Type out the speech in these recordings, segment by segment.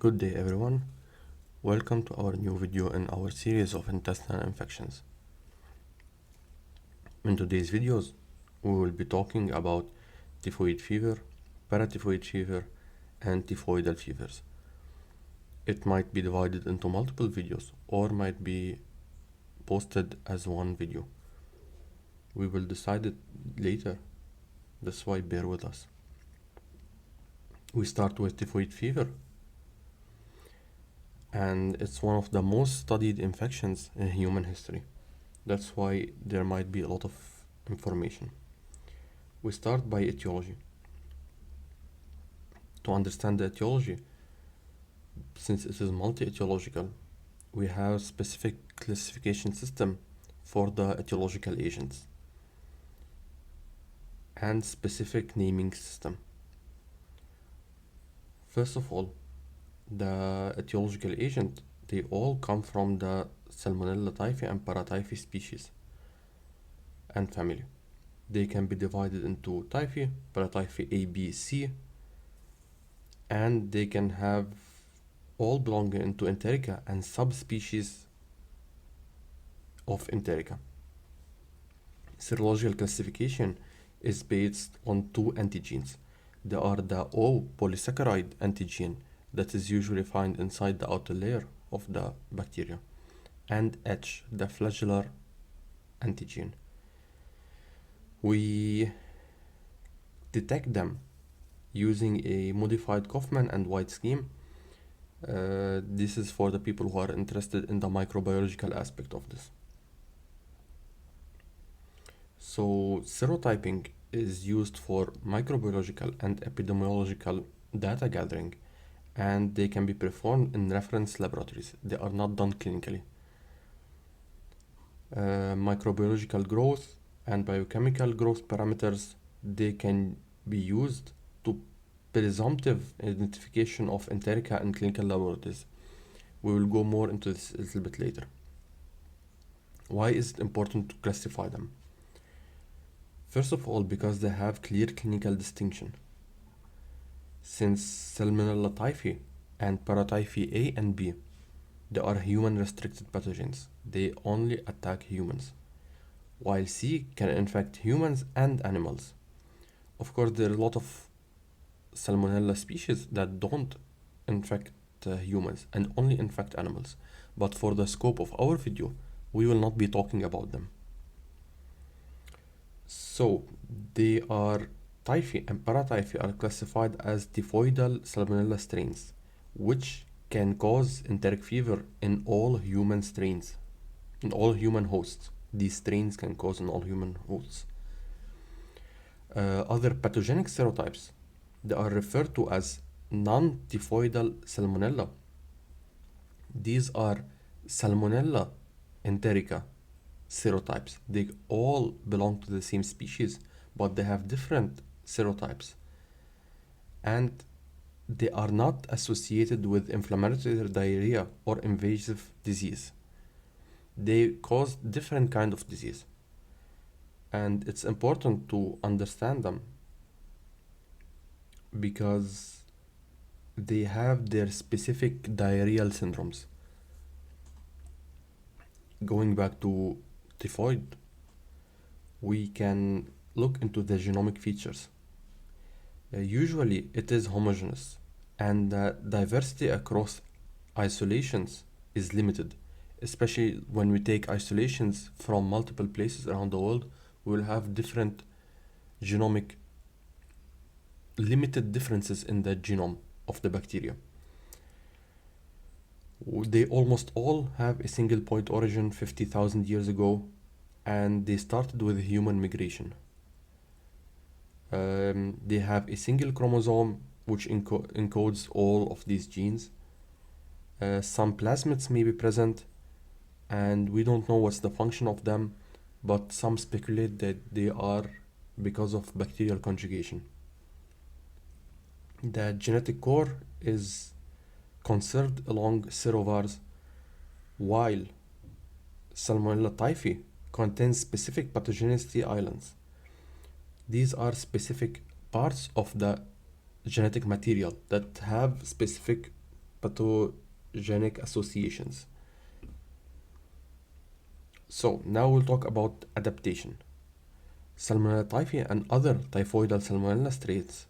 Good day everyone, welcome to our new video in our series of intestinal infections. In today's videos, we will be talking about typhoid fever, paratyphoid fever, and typhoidal fevers. It might be divided into multiple videos or might be posted as one video. We will decide it later, that's why bear with us. We start with typhoid fever, and it's one of the most studied infections in human history. That's why there might be a lot of information. We start by etiology. To understand the etiology, since it is multi-etiological, we have specific classification system for the etiological agents and specific naming system. First of all, the etiological agent, they all come from the Salmonella typhi and paratyphi species and family. They can be divided into typhi, paratyphi A, B, C, and they can have all belonging into Enterica and subspecies of Enterica. Serological classification is based on two antigens. They are the O polysaccharide antigen that is usually found inside the outer layer of the bacteria, and H, the flagellar antigen. We detect them using a modified Kaufman and White scheme. This is for the people who are interested in the microbiological aspect of this. So serotyping is used for microbiological and epidemiological data gathering, and they can be performed in reference laboratories. They are not done clinically. Microbiological growth and biochemical growth parameters, they can be used to presumptive identification of Enterica in clinical laboratories. We will go more into this a little bit later. Why is it important to classify them? First of all, because they have clear clinical distinction. Since Salmonella typhi and paratyphi A and B, they are human-restricted pathogens. They only attack humans, while C can infect humans and animals. Of course, there are a lot of Salmonella species that don't infect humans and only infect animals. But for the scope of our video, we will not be talking about them. So, they are typhi and paratyphi are classified as typhoidal Salmonella strains, which can cause enteric fever in all human strains, in all human hosts. These strains can cause in all human hosts. Other pathogenic serotypes, they are referred to as non-typhoidal Salmonella. These are Salmonella enterica serotypes. They all belong to the same species, but they have different serotypes, and they are not associated with inflammatory diarrhea or invasive disease. They cause different kind of disease, and it's important to understand them because they have their specific diarrheal syndromes. Going back to typhoid, we can look into the genomic features. Usually it is homogeneous, and the diversity across isolations is limited. Especially when we take isolations from multiple places around the world, we will have different genomic, limited differences in the genome of the bacteria. They almost all have a single point origin 50,000 years ago, and they started with human migration. They have a single chromosome which encodes all of these genes. Some plasmids may be present, and we don't know what's the function of them, but some speculate that they are because of bacterial conjugation. The genetic core is conserved along serovars, while Salmonella typhi contains specific pathogenicity islands. These are specific parts of the genetic material that have specific pathogenic associations. So now we'll talk about adaptation. Salmonella typhi and other typhoidal salmonella strains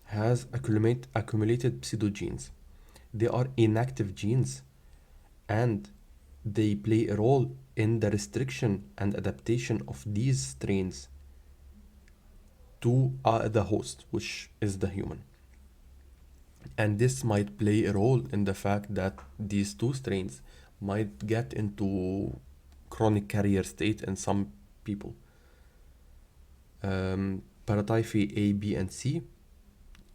has accumulated pseudogenes. They are inactive genes and they play a role in the restriction and adaptation of these strains to the host, which is the human. And this might play a role in the fact that these two strains might get into chronic carrier state in some people. Paratyphi A, B, and C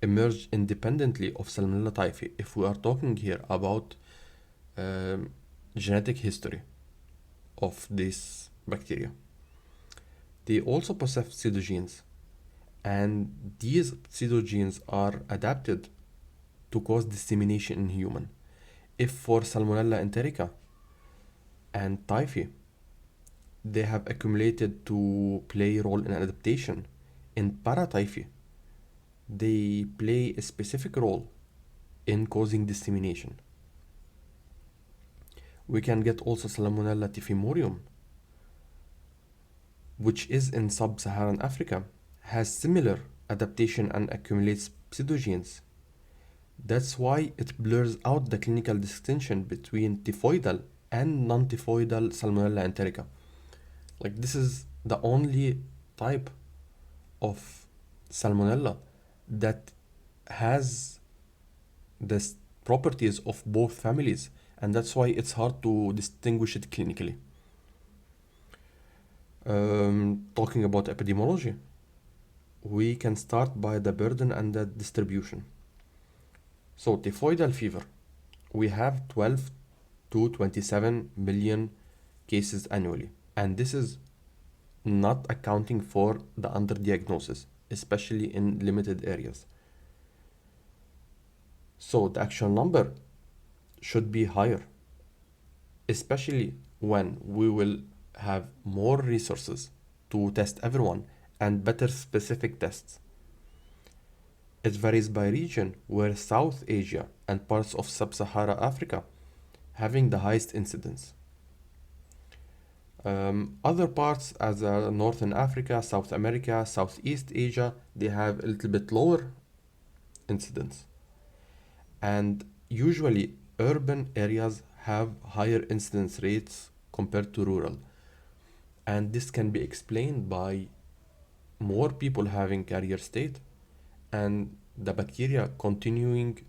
emerged independently of Salmonella typhi if we are talking here about genetic history of this bacteria. They also possess pseudogenes, and these pseudogenes are adapted to cause dissemination in human. If for Salmonella enterica and typhi, they have accumulated to play a role in adaptation, in paratyphi, they play a specific role in causing dissemination. We can get also Salmonella typhimurium, which is in sub-Saharan Africa, has similar adaptation and accumulates pseudogenes. That's why it blurs out the clinical distinction between typhoidal and non-typhoidal Salmonella enterica. Like, this is the only type of Salmonella that has the properties of both families, and that's why it's hard to distinguish it clinically. Talking about epidemiology, we can start by the burden and the distribution. So, typhoidal fever, we have 12 to 27 million cases annually, and this is not accounting for the underdiagnosis, especially in limited areas. So the actual number should be higher, especially when we will have more resources to test everyone and better specific tests. It varies by region, where South Asia and parts of Sub-Saharan Africa having the highest incidence. Other parts as Northern Africa, South America, Southeast Asia, they have a little bit lower incidence. And usually urban areas have higher incidence rates compared to rural. And this can be explained by more people having carrier state and the bacteria continuing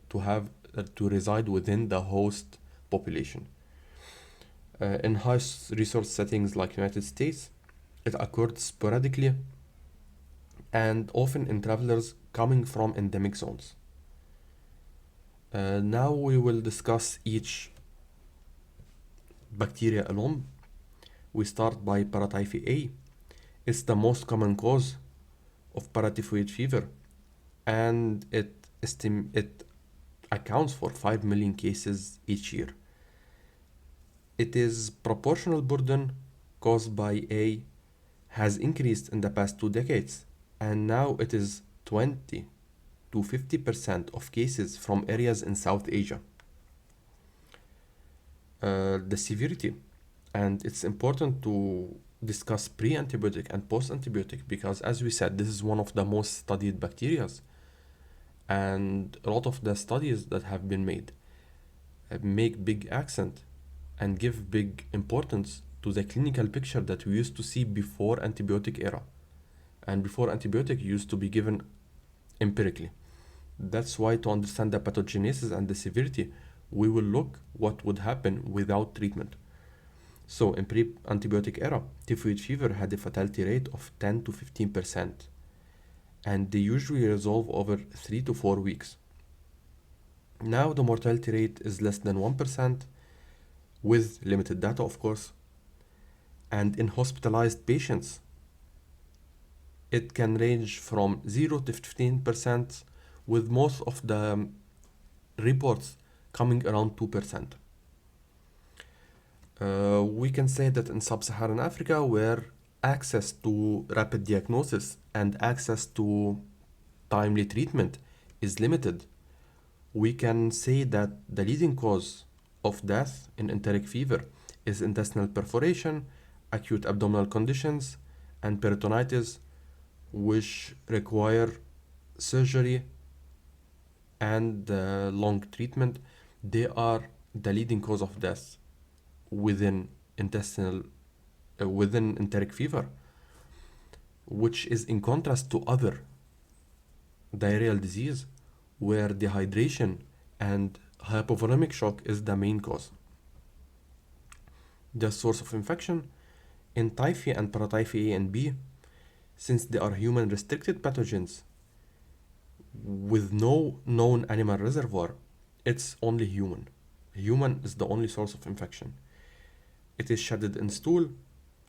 to have to reside within the host population. In high resource settings like United States, it occurred sporadically and often in travelers coming from endemic zones. Now we will discuss each bacteria alone. We start by paratyphi A. It's the most common cause of paratyphoid fever, and it accounts for 5 million cases each year. It is proportional burden caused by A has increased in the past 2 decades, and now it is 20 to 50% of cases from areas in South Asia. The severity, and it's important to discuss pre-antibiotic and post-antibiotic because, as we said, this is one of the most studied bacteria, and a lot of the studies that have been made make big accent and give big importance to the clinical picture that we used to see before antibiotic era. And before antibiotic used to be given empirically. That's why, to understand the pathogenesis and the severity, we will look what would happen without treatment. So in pre-antibiotic era, typhoid fever had a fatality rate of 10 to 15%, and they usually resolve over 3 to 4 weeks. Now the mortality rate is less than 1%, with limited data of course, and in hospitalized patients, it can range from 0 to 15%, with most of the reports coming around 2%. We can say that in sub-Saharan Africa, where access to rapid diagnosis and access to timely treatment is limited, We can say that the leading cause of death in enteric fever is intestinal perforation, acute abdominal conditions, and peritonitis, which require surgery and long treatment. They are the leading cause of death within within enteric fever, which is in contrast to other diarrheal disease where dehydration and hypovolemic shock is the main cause. The source of infection in typhi and paratyphi A and B, since they are human restricted pathogens with no known animal reservoir, it's only human. Human is the only source of infection. It is shedded in stool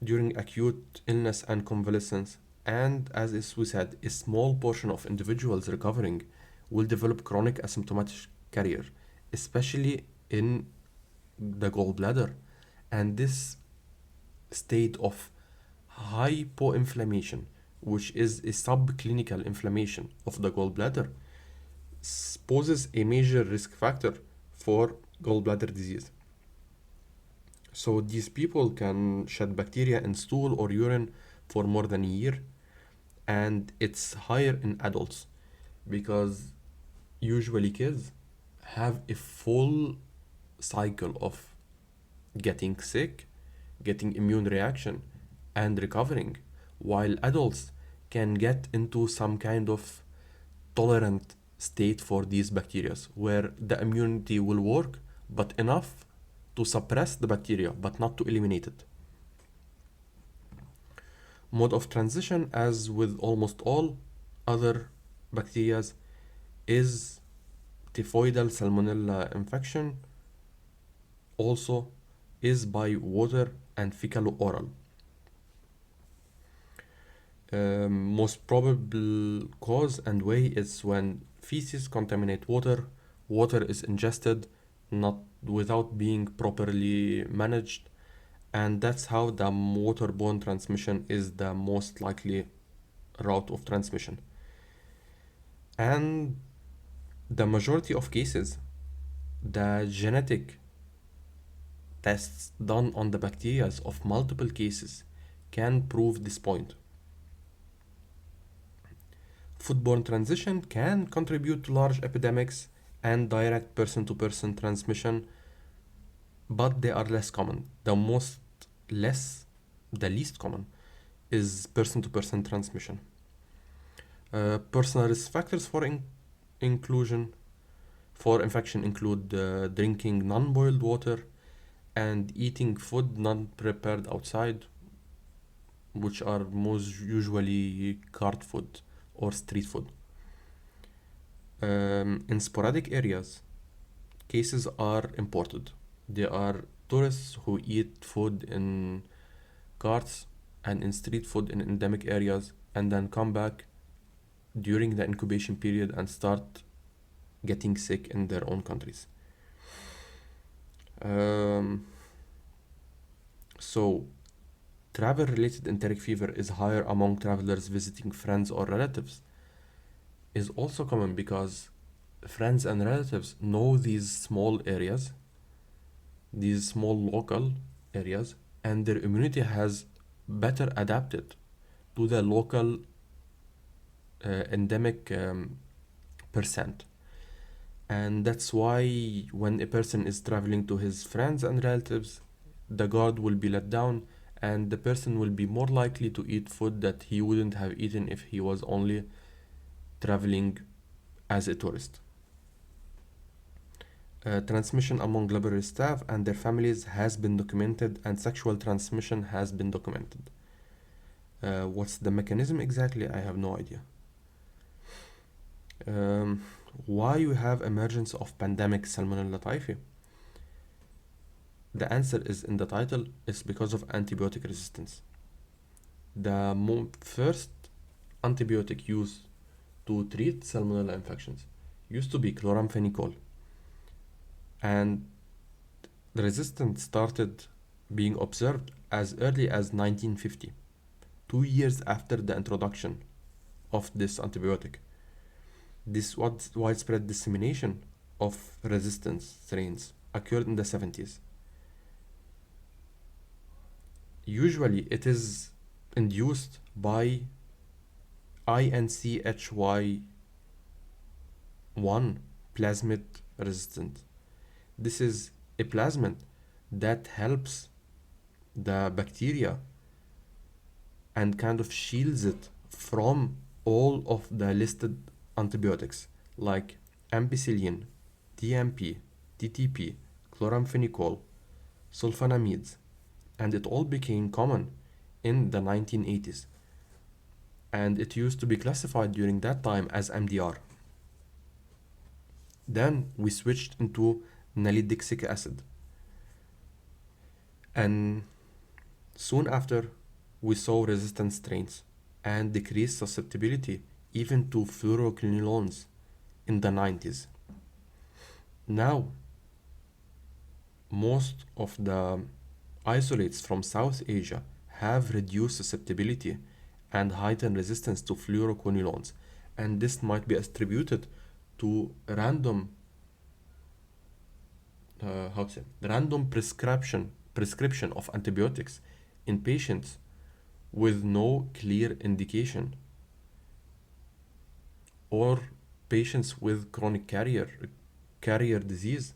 during acute illness and convalescence, and as is we said, a small portion of individuals recovering will develop chronic asymptomatic carrier, especially in the gallbladder. And this state of hypoinflammation, which is a subclinical inflammation of the gallbladder, poses a major risk factor for gallbladder disease. So these people can shed bacteria in stool or urine for more than a year, and it's higher in adults because usually kids have a full cycle of getting sick, getting immune reaction, and recovering, while adults can get into some kind of tolerant state for these bacteria where the immunity will work, but enough to suppress the bacteria but not to eliminate it. Mode of transition, as with almost all other bacteria, is typhoidal salmonella infection, also is by water and fecal oral. Most probable cause and way is when feces contaminate water, water is ingested not without being properly managed, and that's how the waterborne transmission is the most likely route of transmission. And the majority of cases, the genetic tests done on the bacteria of multiple cases can prove this point. Foodborne transition can contribute to large epidemics and direct person-to-person transmission, but they are less common. The least common is person-to-person transmission. Personal risk factors for inclusion for infection include drinking non-boiled water and eating food not prepared outside, which are most usually cart food or street food. In sporadic areas, cases are imported. There are tourists who eat food in carts and in street food in endemic areas and then come back during the incubation period and start getting sick in their own countries. So, travel-related enteric fever is higher among travelers visiting friends or relatives. Is also common because friends and relatives know these small areas, these small local areas, and their immunity has better adapted to the local endemic percent. And that's why when a person is traveling to his friends and relatives, the guard will be let down and the person will be more likely to eat food that he wouldn't have eaten if he was only traveling as a tourist. Transmission among laboratory staff and their families has been documented, and sexual transmission has been documented. What's the mechanism exactly? I have no idea. Why you have emergence of pandemic Salmonella typhi? The answer is in the title. It's because of antibiotic resistance. The first antibiotic used to treat Salmonella infections used to be chloramphenicol, and the resistance started being observed as early as 1950, 2 years after the introduction of this antibiotic. This widespread dissemination of resistance strains occurred in the 70s. Usually it is induced by INCHY1 plasmid resistant. This is a plasmid that helps the bacteria and kind of shields it from all of the listed antibiotics like ampicillin, TMP, TTP, chloramphenicol, sulfonamides, and it all became common in the 1980s. And it used to be classified during that time as MDR. Then we switched into nalidixic acid. And soon after, we saw resistant strains and decreased susceptibility even to fluoroquinolones in the 90s. Now, most of the isolates from South Asia have reduced susceptibility and heightened resistance to fluoroquinolones, and this might be attributed to random prescription of antibiotics in patients with no clear indication, or patients with chronic carrier disease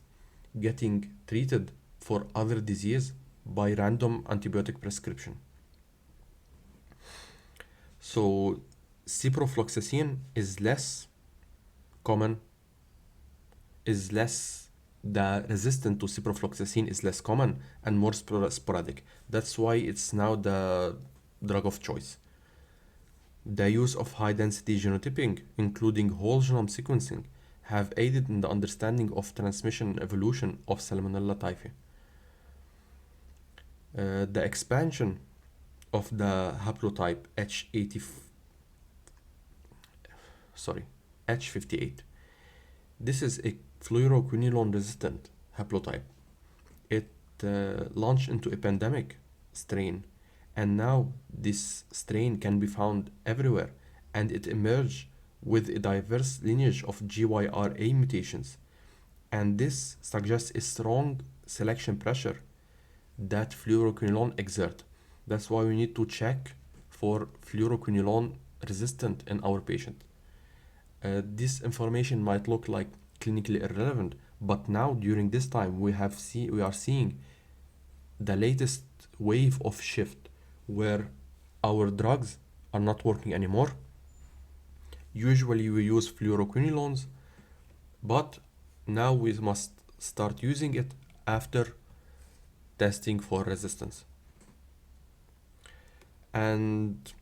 getting treated for other disease by random antibiotic prescription. So ciprofloxacin is less common, the resistance to ciprofloxacin is less common and more sporadic. That's why it's now the drug of choice. The use of high-density genotyping, including whole genome sequencing, have aided in the understanding of transmission and evolution of Salmonella typhi. The expansion of the haplotype H58. This is a fluoroquinolone resistant haplotype. It launched into a pandemic strain, and now this strain can be found everywhere, and it emerged with a diverse lineage of GYRA mutations, and this suggests a strong selection pressure that fluoroquinolone exert. That's why we need to check for fluoroquinolone resistant in our patient. This information might look like clinically irrelevant, but now during this time we are seeing the latest wave of shift where our drugs are not working anymore. Usually we use fluoroquinolones, but now we must start using it after testing for resistance. And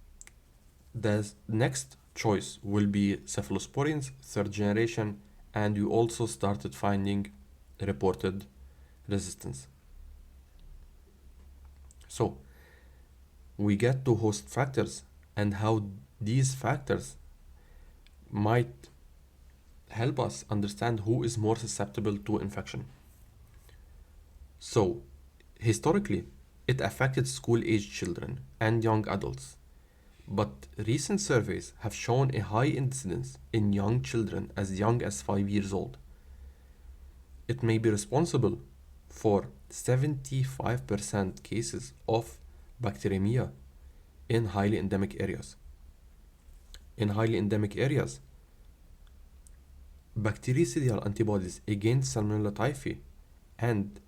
the next choice will be cephalosporins, third generation, and you also started finding reported resistance. So we get to host factors and how these factors might help us understand who is more susceptible to infection. So historically, it affected school-aged children and young adults, but recent surveys have shown a high incidence in young children as young as 5 years old. It may be responsible for 75% cases of bacteremia in highly endemic areas. In highly endemic areas, bactericidal antibodies against Salmonella typhi and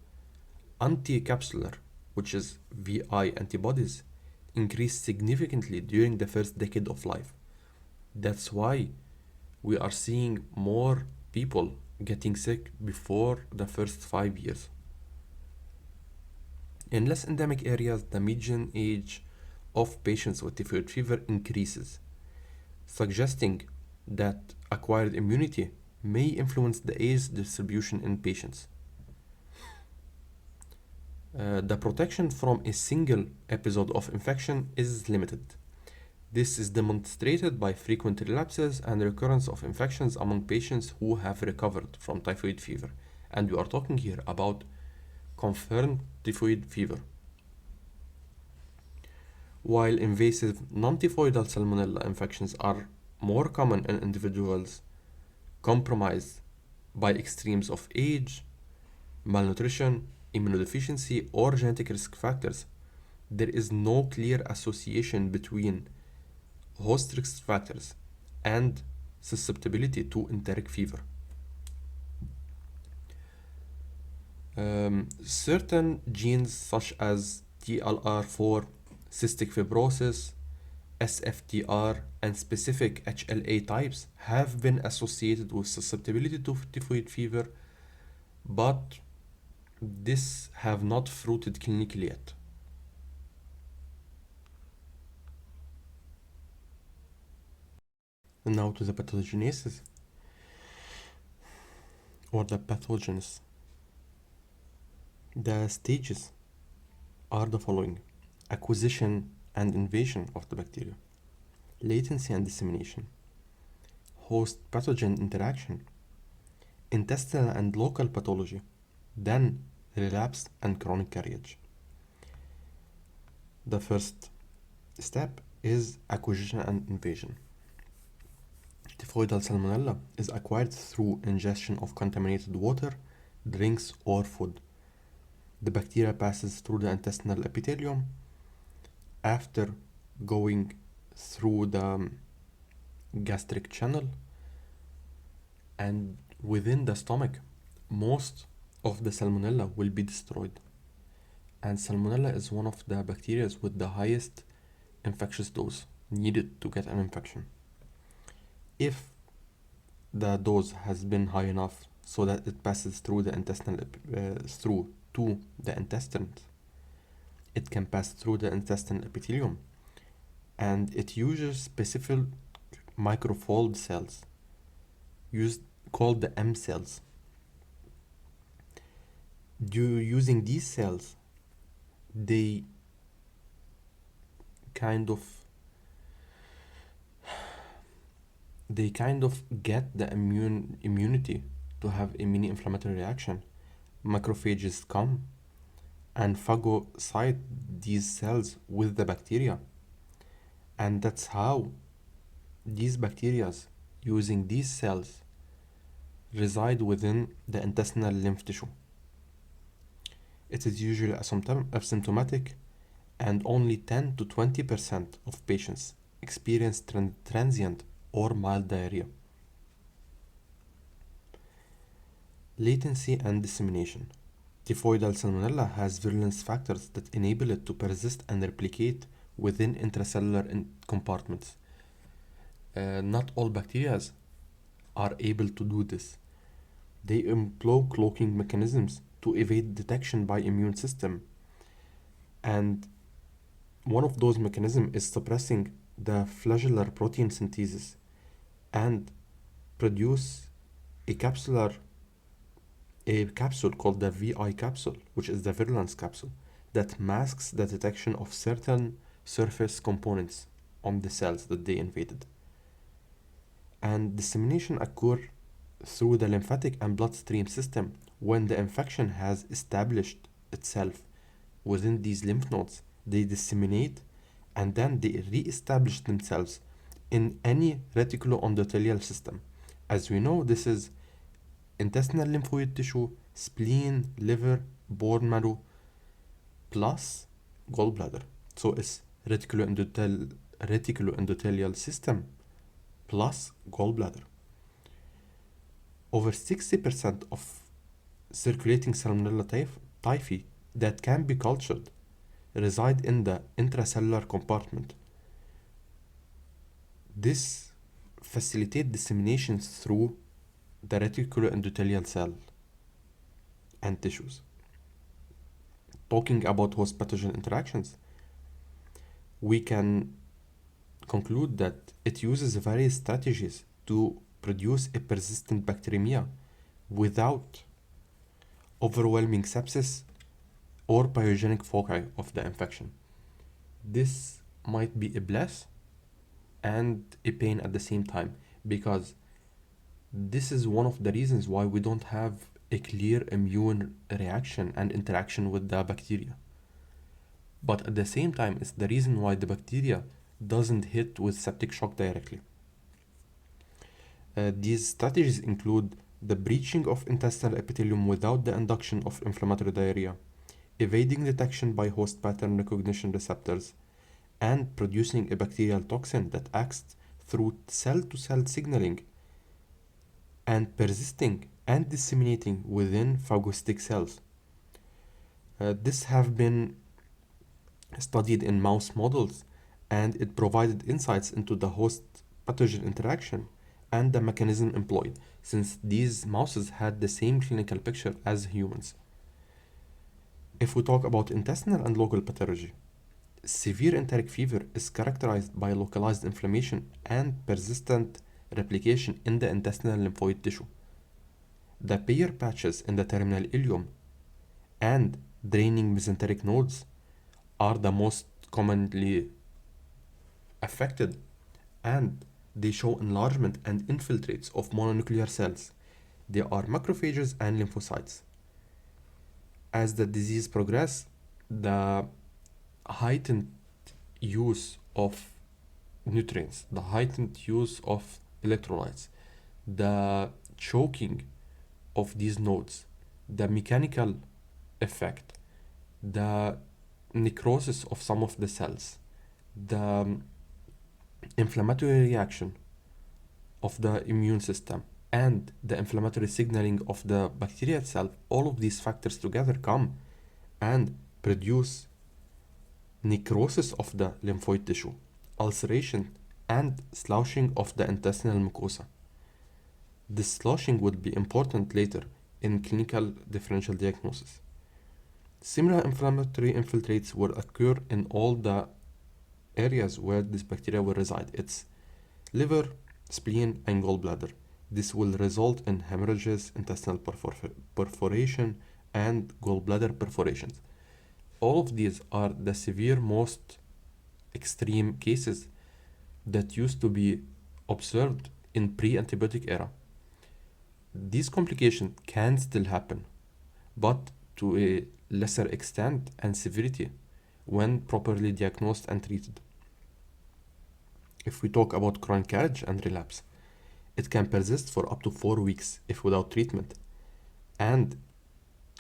anti-capsular, which is VI antibodies, increase significantly during the first decade of life. That's why we are seeing more people getting sick before the first 5 years. In less endemic areas, the median age of patients with typhoid fever increases, suggesting that acquired immunity may influence the age distribution in patients. The protection from a single episode of infection is limited. This is demonstrated by frequent relapses and recurrence of infections among patients who have recovered from typhoid fever. And we are talking here about confirmed typhoid fever. While invasive non-typhoidal salmonella infections are more common in individuals compromised by extremes of age, malnutrition, immunodeficiency, or genetic risk factors. There is no clear association between host risk factors and susceptibility to enteric fever. Certain genes such as TLR4, cystic fibrosis, SFTR, and specific HLA types have been associated with susceptibility to typhoid fever, but this have not fruited clinically yet. Now to the pathogenesis or the pathogens. The stages are the following: acquisition and invasion of the bacteria, latency and dissemination, host pathogen interaction, intestinal and local pathology, then relapse and chronic carriage. The first step is acquisition and invasion. Typhoidal salmonella is acquired through ingestion of contaminated water, drinks, or food. The bacteria passes through the intestinal epithelium after going through the gastric channel, and within the stomach most of the salmonella will be destroyed. And salmonella is one of the bacteria with the highest infectious dose needed to get an infection. If the dose has been high enough so that it passes through the intestinal through to the intestines, it can pass through the intestinal epithelium, and it uses specific microfold cells called the M cells. Using these cells, they kind of get the immunity to have a mini inflammatory reaction. Macrophages come and phagocyte these cells with the bacteria, and that's how these bacteria using these cells reside within the intestinal lymph tissue. It is usually asymptomatic, and only 10 to 20% of patients experience transient or mild diarrhea. Latency and dissemination. Typhoidal salmonella has virulence factors that enable it to persist and replicate within intracellular compartments. Not all bacteria are able to do this. They employ cloaking mechanisms to evade detection by immune system, and one of those mechanisms is suppressing the flagellar protein synthesis and produce a capsule called the VI capsule, which is the virulence capsule, that masks the detection of certain surface components on the cells that they invaded. And dissemination occurs through the lymphatic and bloodstream system when the infection has established itself within these lymph nodes. They disseminate and then they re-establish themselves in any reticuloendothelial system. As we know, this is intestinal lymphoid tissue, spleen, liver, bone marrow, plus gallbladder. So it's reticuloendothelial system plus gallbladder. Over 60% of circulating Salmonella typhi that can be cultured reside in the intracellular compartment. This facilitates dissemination through the reticuloendothelial cell and tissues. Talking about host pathogen interactions, we can conclude that it uses various strategies to produce a persistent bacteremia without overwhelming sepsis or pyogenic foci of the infection. This might be a bless and a pain at the same time, because this is one of the reasons why we don't have a clear immune reaction and interaction with the bacteria. But at the same time, it's the reason why the bacteria doesn't hit with septic shock directly. These strategies include the breaching of intestinal epithelium without the induction of inflammatory diarrhea, evading detection by host pattern recognition receptors, and producing a bacterial toxin that acts through cell-to-cell signaling and persisting and disseminating within phagocytic cells. This have been studied in mouse models, and it provided insights into the host pathogen interaction and the mechanism employed, since these mouses had the same clinical picture as humans. If we talk about intestinal and local pathology, severe enteric fever is characterized by localized inflammation and persistent replication in the intestinal lymphoid tissue. The Bayer patches in the terminal ileum and draining mesenteric nodes are the most commonly affected, and they show enlargement and infiltrates of mononuclear cells. They are macrophages and lymphocytes. As the disease progresses, the heightened use of nutrients, the heightened use of electrolytes, the choking of these nodes, the mechanical effect, the necrosis of some of the cells, the inflammatory reaction of the immune system, and the inflammatory signaling of the bacteria itself, all of these factors together come and produce necrosis of the lymphoid tissue, ulceration, and sloughing of the intestinal mucosa. This sloughing would be important later in clinical differential diagnosis. Similar inflammatory infiltrates will occur in all the areas where this bacteria will reside. It's liver, spleen, and gallbladder. This will result in hemorrhages, intestinal perforation, and gallbladder perforations. All of these are the severe, most extreme cases that used to be observed in pre-antibiotic era. These complications can still happen, but to a lesser extent and severity when properly diagnosed and treated. If we talk about chronic carriage and relapse, it can persist for up to 4 weeks if without treatment, and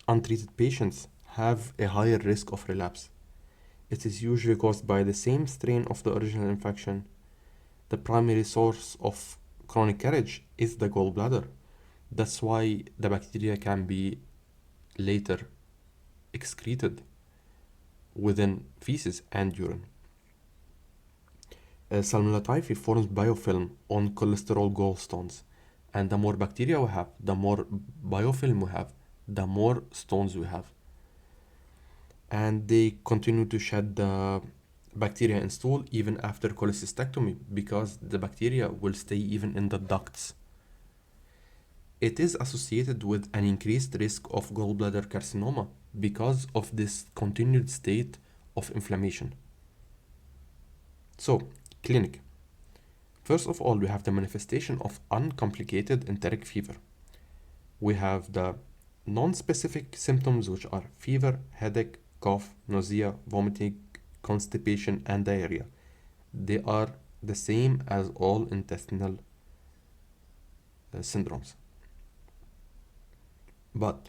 untreated patients have a higher risk of relapse. It is usually caused by the same strain of the original infection. The primary source of chronic carriage is the gallbladder. That's why the bacteria can be later excreted within feces and urine. Salmonella typhi forms biofilm on cholesterol gallstones, and the more bacteria we have, the more biofilm we have, the more stones we have. And they continue to shed the bacteria in stool even after cholecystectomy because the bacteria will stay even in the ducts. It is associated with an increased risk of gallbladder carcinoma because of this continued state of inflammation. So, clinic. First of all, we have the manifestation of uncomplicated enteric fever. We have the non-specific symptoms, which are fever, headache, cough, nausea, vomiting, constipation, and diarrhea. They are the same as all intestinal syndromes. But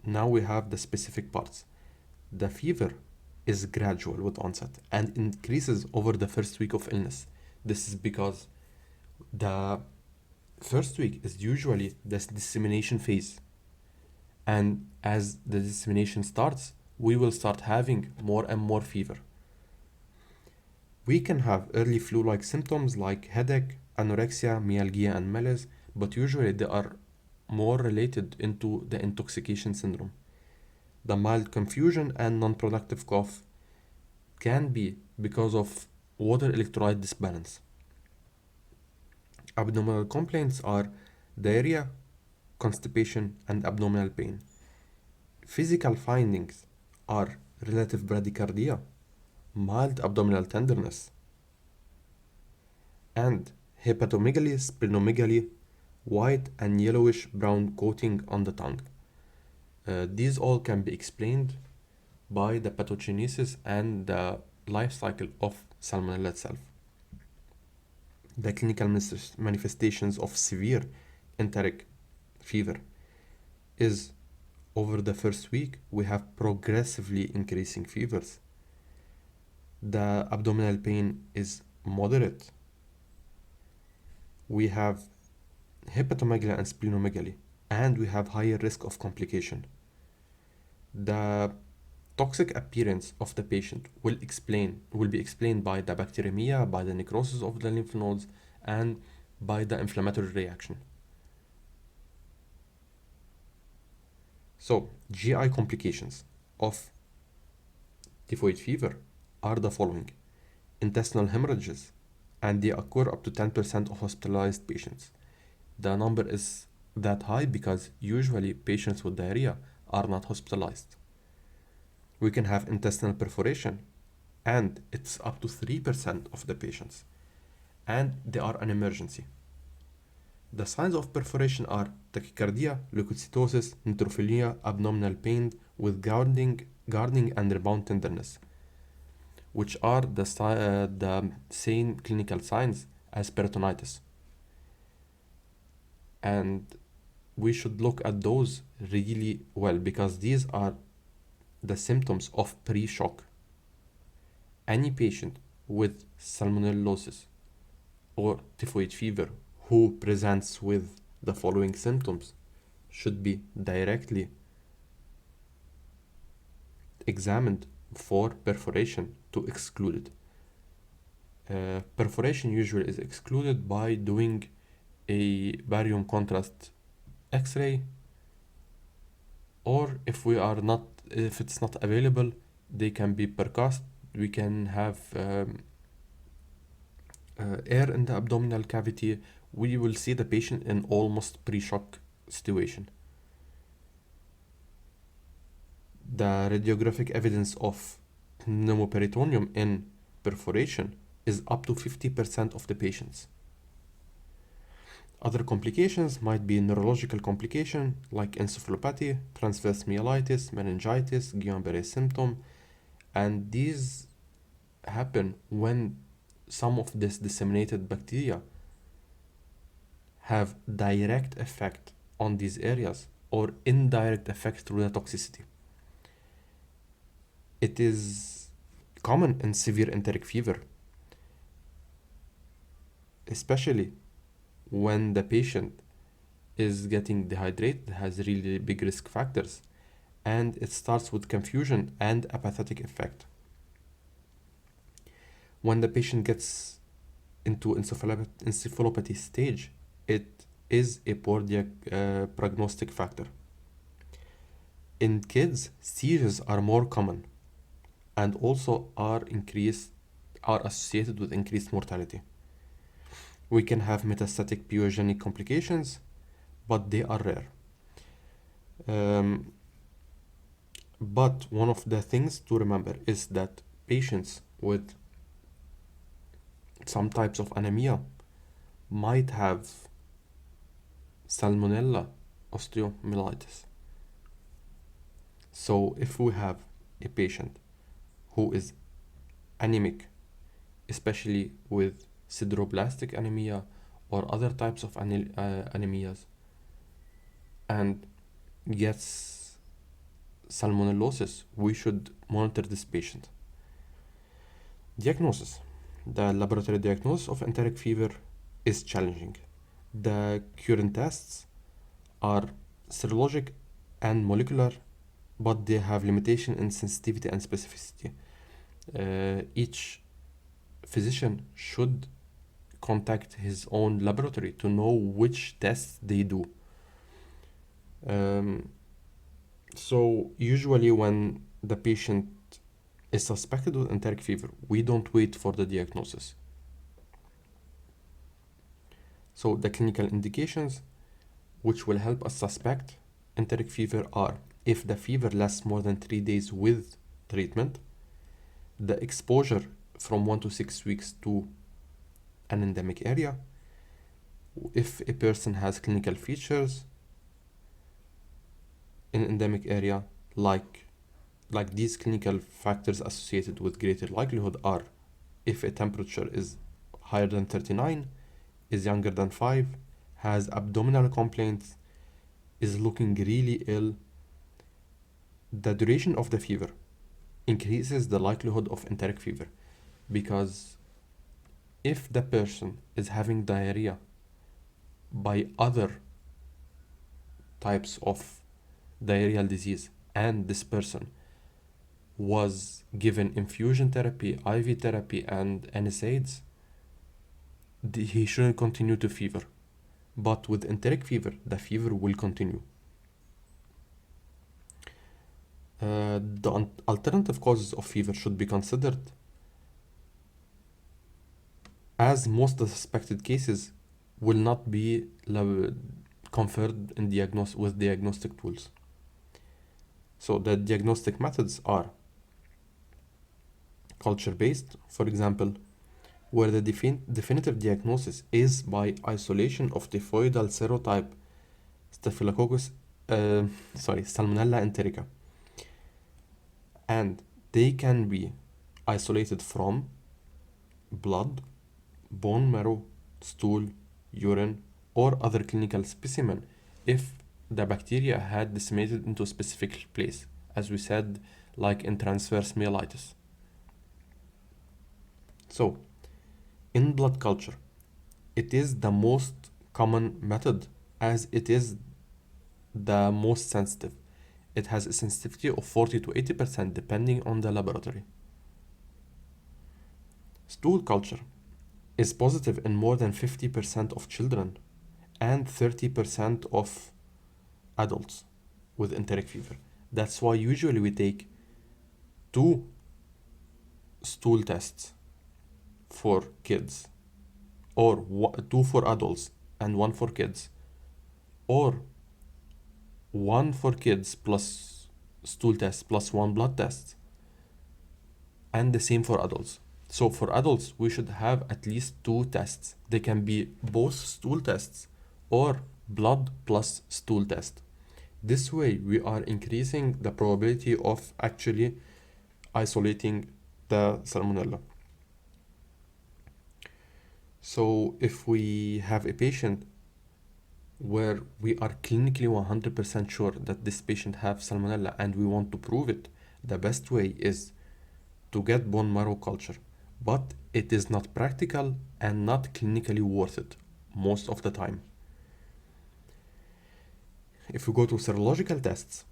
now we have the specific parts. The fever is gradual with onset and increases over the first week of illness. This is because the first week is usually the dissemination phase. And as the dissemination starts, we will start having more and more fever. We can have early flu-like symptoms like headache, anorexia, myalgia, and malaise, but usually they are more related into the intoxication syndrome. The mild confusion and non-productive cough can be because of water electrolyte disbalance. Abdominal complaints are diarrhea, constipation, and abdominal pain. Physical findings are relative bradycardia, mild abdominal tenderness, and hepatomegaly, splenomegaly, white and yellowish brown coating on the tongue. These all can be explained by the pathogenesis and the life cycle of Salmonella itself. The clinical manifestations of severe enteric fever is over the first week, we have progressively increasing fevers. The abdominal pain is moderate. We have hepatomegaly and splenomegaly, and we have higher risk of complication. The toxic appearance of the patient will be explained by the bacteremia, by the necrosis of the lymph nodes, and by the inflammatory reaction. So, GI complications of typhoid fever are the following: intestinal hemorrhages, and they occur up to 10% of hospitalized patients. The number is that high because usually patients with diarrhea are not hospitalized. We can have intestinal perforation, and it's up to 3% of the patients, and they are an emergency. The signs of perforation are tachycardia, leukocytosis, neutropenia, abdominal pain with guarding and rebound tenderness, which are the same clinical signs as peritonitis. And we should look at those really well because these are the symptoms of pre-shock. Any patient with salmonellosis or typhoid fever who presents with the following symptoms should be directly examined for perforation to exclude it. Perforation usually is excluded by doing a barium contrast X-ray, or if it's not available, they can be percussed. We can have air in the abdominal cavity. We will see the patient in almost pre-shock situation. The radiographic evidence of pneumoperitoneum in perforation is up to 50% of the patients. Other complications might be neurological complication like encephalopathy, transverse myelitis, meningitis, Guillain-Barré symptom, and these happen when some of this disseminated bacteria have direct effect on these areas or indirect effect through the toxicity. It is common in severe enteric fever, especially when the patient is getting dehydrated, has really big risk factors, and it starts with confusion and apathetic effect. When the patient gets into encephalopathy stage, it is a poor prognostic factor. In kids, seizures are more common and also are associated with increased mortality. We can have metastatic pyogenic complications, but they are rare. But one of the things to remember is that patients with some types of anemia might have salmonella osteomyelitis. So if we have a patient who is anemic, especially with sideroblastic anemia or other types of anemias, and gets salmonellosis, we should monitor this patient. Diagnosis. The laboratory diagnosis of enteric fever is challenging. The current tests are serologic and molecular, but they have limitation in sensitivity and specificity. Each physician should contact his own laboratory to know which tests they do. So usually when the patient is suspected with enteric fever, we don't wait for the diagnosis. So the clinical indications which will help us suspect enteric fever are: if the fever lasts more than 3 days with treatment, the exposure from 1 to 6 weeks to an endemic area, if a person has clinical features in endemic area, like these clinical factors associated with greater likelihood are: if a temperature is higher than 39, is younger than 5, has abdominal complaints, is looking really ill, the duration of the fever increases the likelihood of enteric fever, because if the person is having diarrhea by other types of diarrheal disease and this person was given infusion therapy, IV therapy, and NSAIDs, he shouldn't continue to fever. But with enteric fever, the fever will continue. The alternative causes of fever should be considered, as most of the suspected cases will not be conferred in with diagnostic tools. So the diagnostic methods are culture-based, for example, where the definitive diagnosis is by isolation of typhoidal serotype Staphylococcus, Salmonella enterica, and they can be isolated from blood, bone marrow, stool, urine, or other clinical specimen if the bacteria had disseminated into a specific place, as we said, like in transverse myelitis. So, in blood culture, it is the most common method as it is the most sensitive. It has a sensitivity of 40 to 80% depending on the laboratory. Stool culture is positive in more than 50% of children and 30% of adults with enteric fever. That's why usually we take 2 stool tests for kids, or 2 for adults and 1 for kids, or 1 for kids plus stool test plus 1 blood test, and the same for adults. So for adults, we should have at least 2 tests. They can be both stool tests or blood plus stool test. This way, we are increasing the probability of actually isolating the salmonella. So if we have a patient where we are clinically 100% sure that this patient has salmonella and we want to prove it, the best way is to get bone marrow culture. But it is not practical and not clinically worth it most of the time. If we go to serological tests,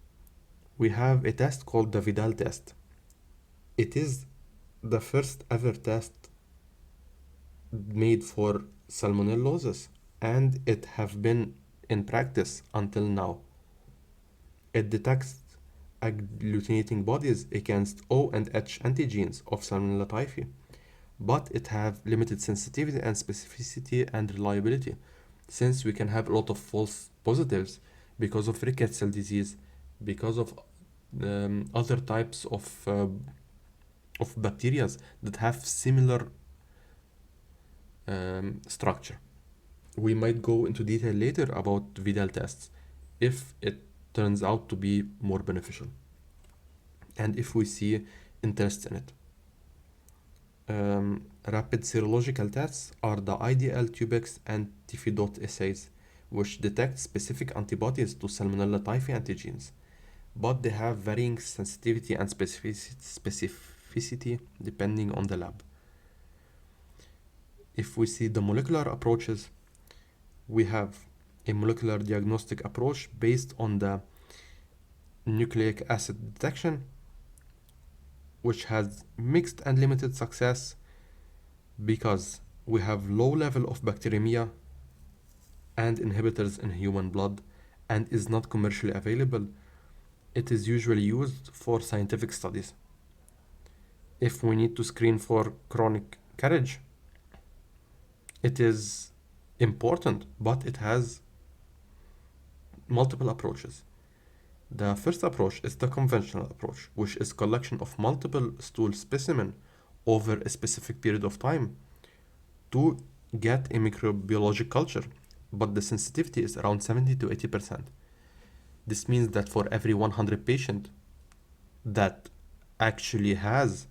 we have a test called the Vidal test. It is the first ever test made for salmonellosis, and it have been in practice until now. It detects agglutinating bodies against O and H antigens of Salmonella typhi, but it have limited sensitivity and specificity and reliability, since we can have a lot of false positives because of rickets cell disease, because of other types of bacteria that have similar structure. We might go into detail later about Vidal tests if it turns out to be more beneficial and if we see interest in it. Rapid serological tests are the IDL, Tubex, and Typhoidal assays, which detect specific antibodies to Salmonella typhi antigens, but they have varying sensitivity and specificity depending on the lab. If we see the molecular approaches, we have a molecular diagnostic approach based on the nucleic acid detection, which has mixed and limited success because we have low level of bacteremia and inhibitors in human blood and is not commercially available. It is usually used for scientific studies. If we need to screen for chronic carriage, it is important, but it has multiple approaches. The first approach is the conventional approach, which is collection of multiple stool specimen over a specific period of time to get a microbiologic culture, but the sensitivity is around 70 to 80%. This means that for every 100 patient that actually has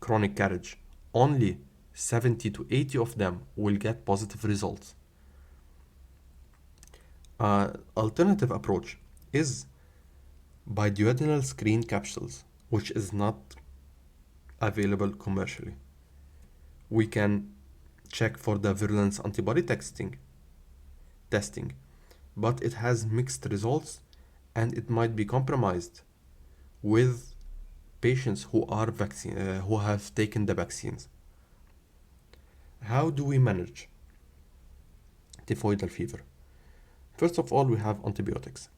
chronic carriage, only 70 to 80 of them will get positive results. Alternative approach is biduodenal screen capsules, which is not available commercially. We can check for the virulence antibody testing, but it has mixed results and it might be compromised with patients who have taken the vaccines. How do we manage typhoidal fever? First of all, we have antibiotics.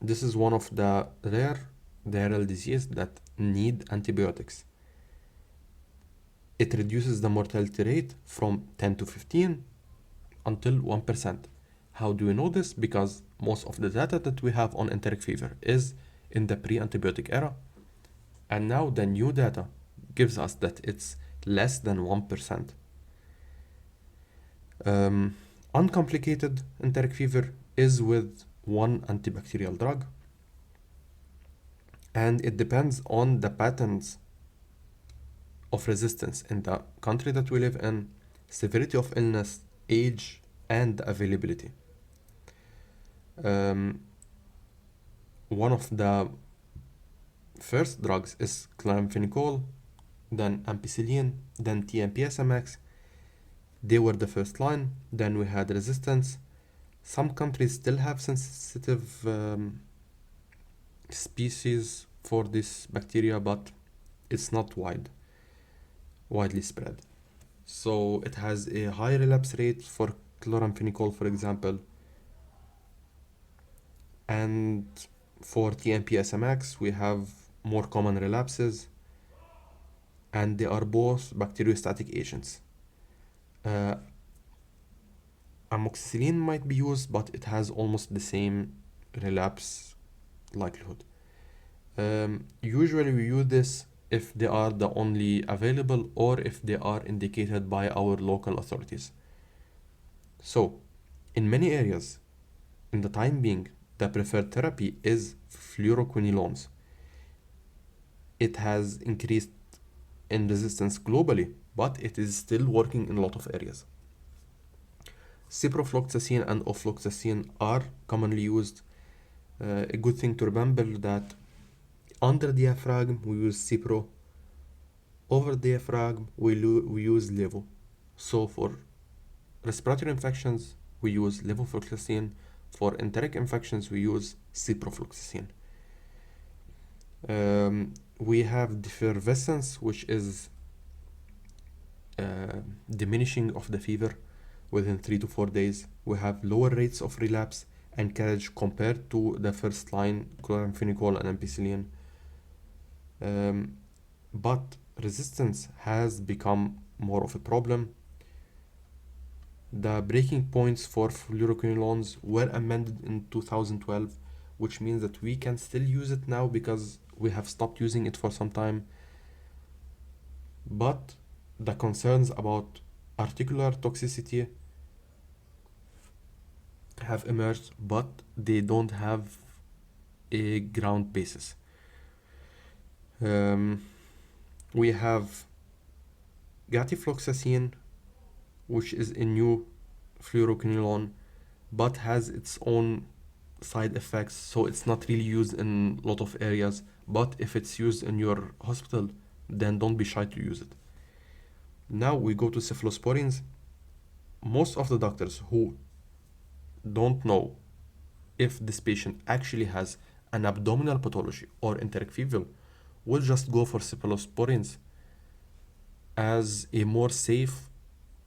This is one of the rare diarrheal disease that need antibiotics. It reduces the mortality rate from 10 to 15 until 1%. How do we know this? Because most of the data that we have on enteric fever is in the pre-antibiotic era, and now the new data gives us that it's less than 1%. Uncomplicated enteric fever is with one antibacterial drug, and it depends on the patterns of resistance in the country that we live in, severity of illness, age, and availability. One of the first drugs is chloramphenicol, then ampicillin, then TMP-SMX. They were the first line. Then we had resistance. Some countries still have sensitive species for this bacteria, but it's not widely spread. So it has a high relapse rate for chloramphenicol, for example. And for TMP-SMX, we have more common relapses, and they are both bacteriostatic agents. Amoxicillin might be used, but it has almost the same relapse likelihood. Usually we use this if they are the only available or if they are indicated by our local authorities. So, in many areas, in the time being, the preferred therapy is fluoroquinolones. It has increased in resistance globally, but it is still working in a lot of areas. Ciprofloxacin and ofloxacin are commonly used. A good thing to remember that under diaphragm we use Cipro, over diaphragm we use Levo. So for respiratory infections we use levofloxacin, for enteric infections we use ciprofloxacin. We have defervescence, which is diminishing of the fever within 3 to 4 days. We have lower rates of relapse and carriage compared to the first line chloramphenicol and ampicillin. But resistance has become more of a problem. The breaking points for fluoroquinolones were amended in 2012, which means that we can still use it now because we have stopped using it for some time. But the concerns about articular toxicity have emerged, but they don't have a ground basis. We have gatifloxacin, which is a new fluoroquinolone, but has its own side effects, so it's not really used in a lot of areas. But if it's used in your hospital, then don't be shy to use it. Now we go to cephalosporins. Most of the doctors who don't know if this patient actually has an abdominal pathology or enteric fever will just go for cephalosporins as a more safe,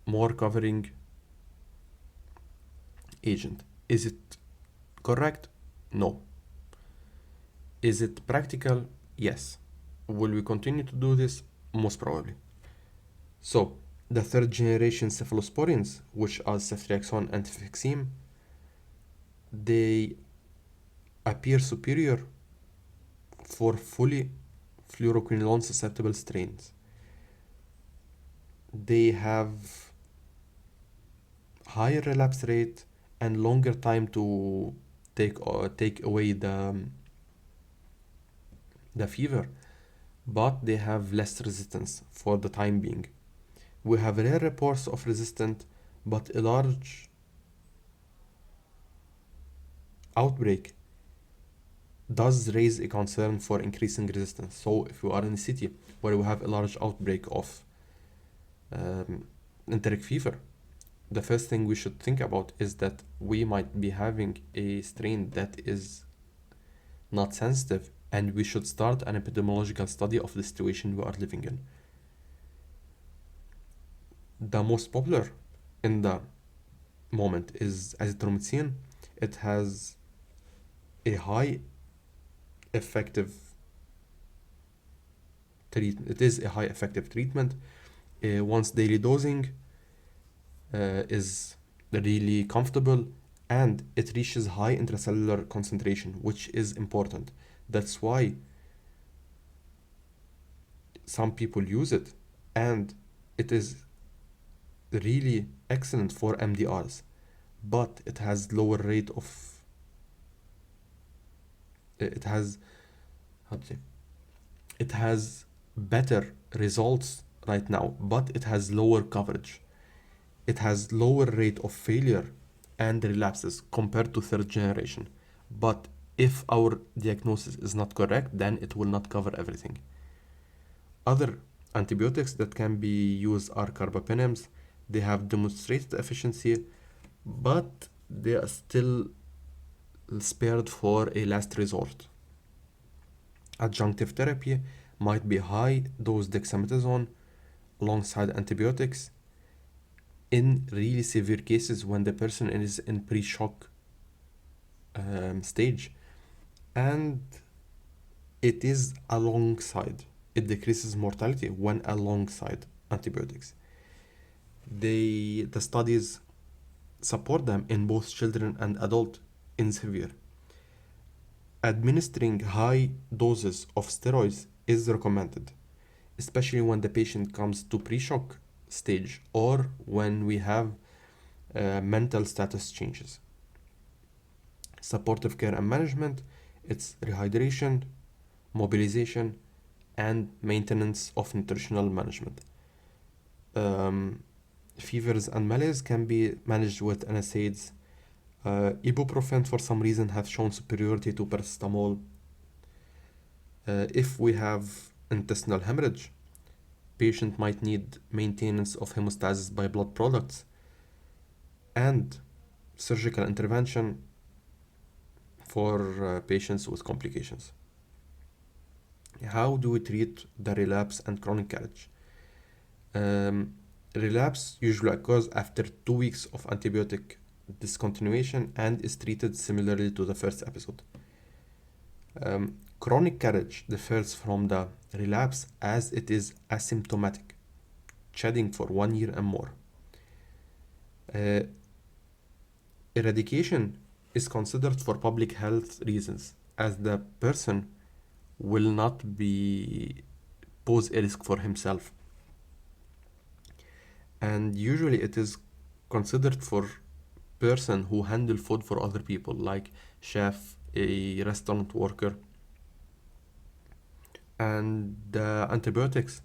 more covering agent. Is it correct? No. Is it practical? Yes. Will we continue to do this? Most probably. So, the third generation cephalosporins, which are ceftriaxone and cefixime, they appear superior for fully fluoroquinolone susceptible strains. They have higher relapse rate and longer time to take away the fever, but they have less resistance for the time being. We have rare reports of resistance, but a large outbreak does raise a concern for increasing resistance. So if you are in a city where you have a large outbreak of enteric fever, the first thing we should think about is that we might be having a strain that is not sensitive, and we should start an epidemiological study of the situation we are living in. The most popular in the moment is azithromycin. It has a high effective treatment. It is a high effective treatment. Once daily dosing is really comfortable, and it reaches high intracellular concentration, which is important. That's why some people use it, and it is really excellent for MDRs, but it has lower rate of it has how to say it has better results right now, but it has lower coverage. It has lower rate of failure and relapses compared to third generation. But if our diagnosis is not correct, then it will not cover everything. Other antibiotics that can be used are carbapenems. They have demonstrated efficiency, but they are still spared for a last resort. Adjunctive therapy might be high dose dexamethasone alongside antibiotics in really severe cases when the person is in pre-shock stage, and it is alongside, it decreases mortality when alongside antibiotics. The studies support them in both children and adult in severe. Administering high doses of steroids is recommended, especially when the patient comes to pre-shock stage or when we have mental status changes. Supportive care and management, it's rehydration, mobilization, and maintenance of nutritional management. Fevers and malaise can be managed with NSAIDs. Ibuprofen, for some reason, has shown superiority to paracetamol. If we have intestinal hemorrhage, patient might need maintenance of hemostasis by blood products and surgical intervention for patients with complications. How do we treat the relapse and chronic carriage? Relapse usually occurs after 2 weeks of antibiotic discontinuation and is treated similarly to the first episode. Chronic carriage differs from the relapse as it is asymptomatic, shedding for 1 year and more. Eradication is considered for public health reasons, as the person will not be pose a risk for himself. And usually it is considered for person who handle food for other people, like chef, a restaurant worker. And the antibiotics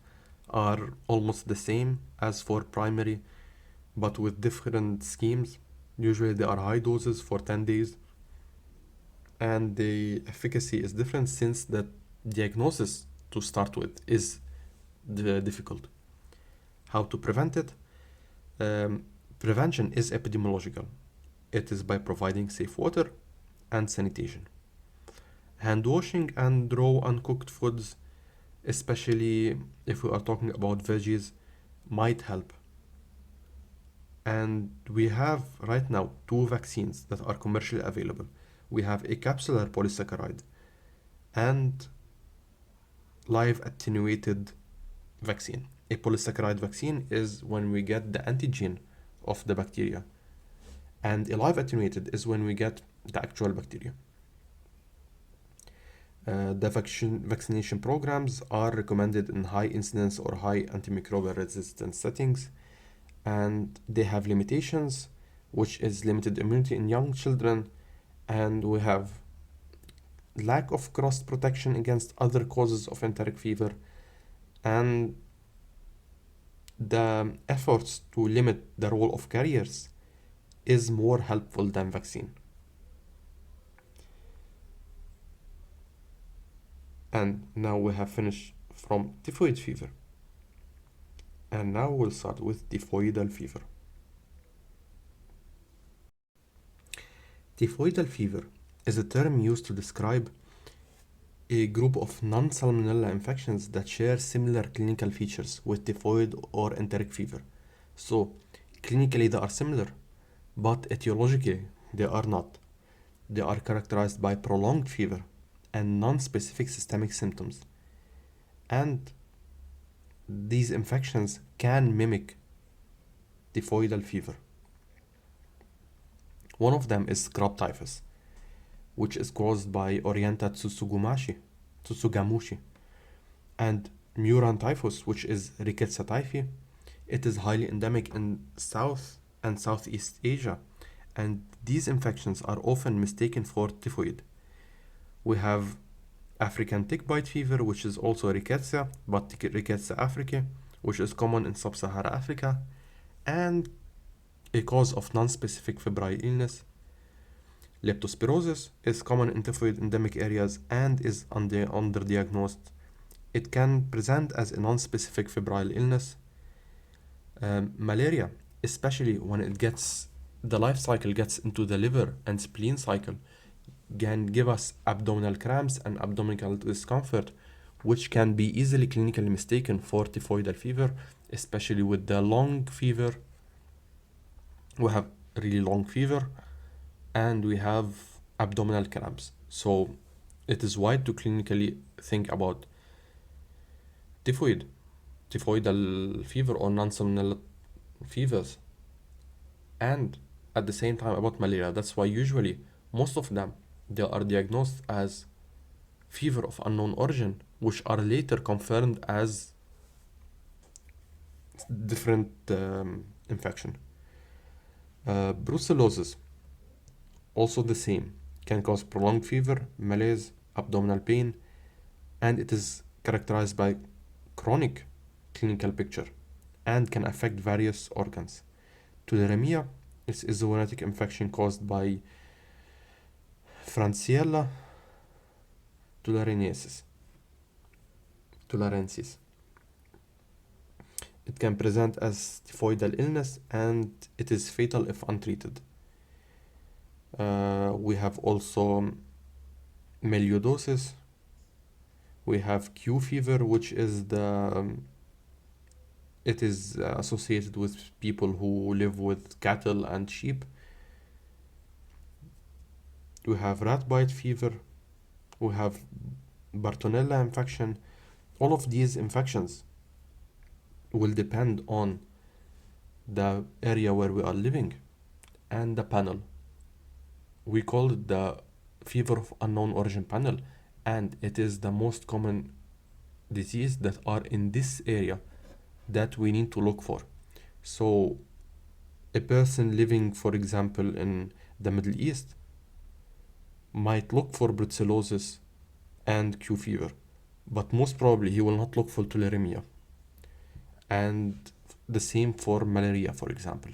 are almost the same as for primary, but with different schemes. Usually they are high doses for 10 days, and the efficacy is different since the diagnosis to start with is difficult. How to prevent it? Prevention is epidemiological. It is by providing safe water and sanitation. Hand washing and raw uncooked foods, especially if we are talking about veggies, might help. And we have right now 2 vaccines that are commercially available. We have a capsular polysaccharide and live attenuated vaccine. A polysaccharide vaccine is when we get the antigen of the bacteria, and a live attenuated is when we get the actual bacteria. The vaccination programs are recommended in high incidence or high antimicrobial resistance settings, and they have limitations, which is limited immunity in young children, and we have lack of cross protection against other causes of enteric fever, and the efforts to limit the role of carriers is more helpful than vaccine. And now we have finished from typhoid fever. And now we'll start with typhoidal fever. Typhoidal fever is a term used to describe a group of non-salmonella infections that share similar clinical features with typhoid or enteric fever. So, clinically they are similar, but etiologically they are not. They are characterized by prolonged fever and non-specific systemic symptoms. And these infections can mimic typhoidal fever. One of them is scrub typhus, which is caused by Orienta Tsugamushi, and Muran typhus, which is Rickettsia typhi. It is highly endemic in South and Southeast Asia, and these infections are often mistaken for typhoid. We have African tick bite fever, which is also Rickettsia, but Rickettsia africae, which is common in sub-Saharan Africa, and a cause of non-specific febrile illness. Leptospirosis is common in typhoid endemic areas and is underdiagnosed. It can present as a non-specific febrile illness. Malaria, especially when the life cycle gets into the liver and spleen cycle, can give us abdominal cramps and abdominal discomfort, which can be easily clinically mistaken for typhoidal fever, especially with the long fever. We have really long fever and we have abdominal cramps. So it is wide to clinically think about typhoidal fever or non-salmonella fevers, and at the same time about malaria. That's why usually most of them they are diagnosed as fever of unknown origin, which are later confirmed as different infection. Brucellosis, also the same, can cause prolonged fever, malaise, abdominal pain, and it is characterized by chronic clinical picture and can affect various organs. Tularemia is a zoonotic infection caused by Francisella tularensis. It can present as typhoidal illness and it is fatal if untreated. We have also melioidosis. We have Q fever, which is it is associated with people who live with cattle and sheep. We have rat bite fever. We have Bartonella infection. All of these infections will depend on the area where we are living and the panel. We call it the fever of unknown origin panel, and it is the most common disease that are in this area that we need to look for. So a person living, for example, in the Middle East might look for brucellosis and Q fever, but most probably he will not look for tularemia. And the same for malaria, for example.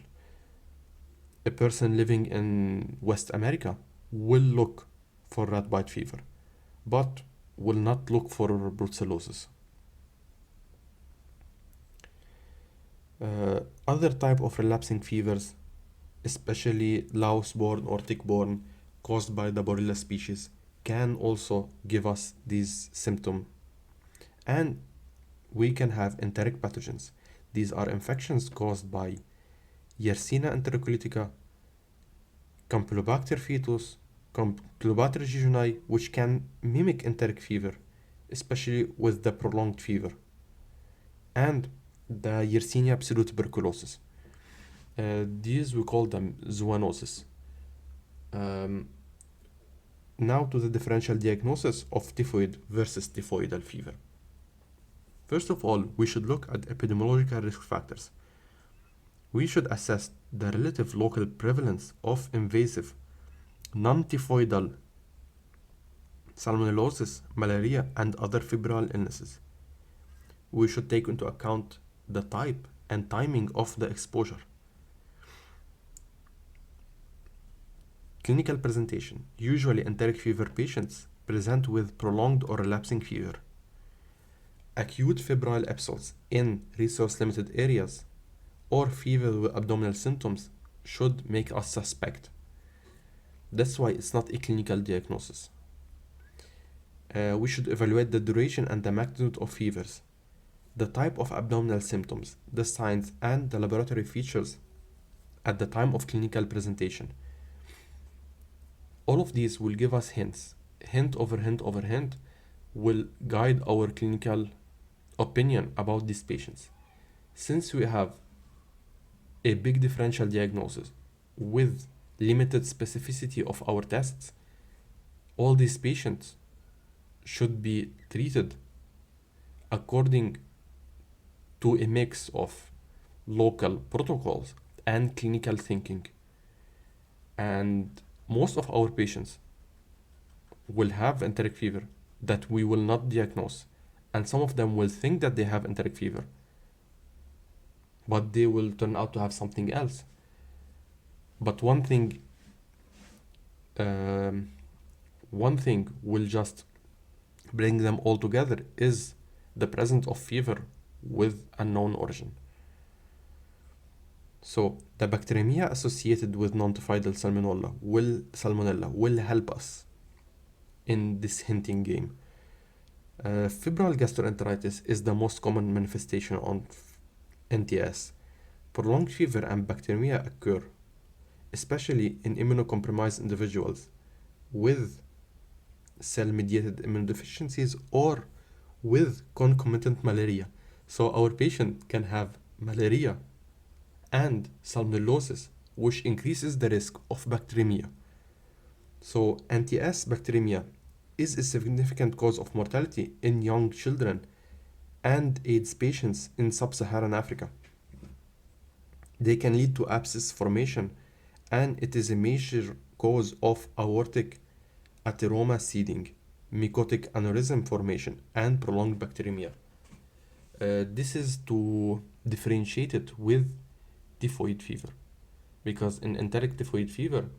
A person living in West America will look for rat bite fever, but will not look for brucellosis. Other type of relapsing fevers, especially louse-borne or tick-borne, caused by the Borrelia species, can also give us these symptoms. And we can have enteric pathogens. These are infections caused by Yersinia enterocolitica, Campylobacter fetus, Campylobacter jejuni, which can mimic enteric fever, especially with the prolonged fever, and the Yersinia pseudotuberculosis. These we call them zoonosis. Now to the differential diagnosis of typhoid versus typhoidal fever. First of all, we should look at epidemiological risk factors. We should assess the relative local prevalence of invasive, non-typhoidal salmonellosis, malaria, and other febrile illnesses. We should take into account the type and timing of the exposure. Clinical presentation. Usually enteric fever patients present with prolonged or relapsing fever. Acute febrile episodes in resource-limited areas or fever with abdominal symptoms should make us suspect. That's why it's not a clinical diagnosis. We should evaluate the duration and the magnitude of fevers, the type of abdominal symptoms, the signs, and the laboratory features at the time of clinical presentation. All of these will give us hints. Hint over hint over hint will guide our clinical opinion about these patients. Since we have a big differential diagnosis with limited specificity of our tests, all these patients should be treated according to a mix of local protocols and clinical thinking. And most of our patients will have enteric fever that we will not diagnose, and some of them will think that they have enteric fever, but they will turn out to have something else. But one thing will just bring them all together is the presence of fever with unknown origin. So the bacteremia associated with non-Typhoidal salmonella will help us in this hinting game. Febrile gastroenteritis is the most common manifestation on NTS. Prolonged fever and bacteremia occur, especially in immunocompromised individuals with cell-mediated immunodeficiencies or with concomitant malaria. So our patient can have malaria and salmonellosis, which increases the risk of bacteremia. So NTS bacteremia is a significant cause of mortality in young children and AIDS patients in sub-Saharan Africa. They can lead to abscess formation, and it is a major cause of aortic atheroma seeding, mycotic aneurysm formation, and prolonged bacteremia. This is to differentiate it with typhoid fever, because in enteric typhoid fever,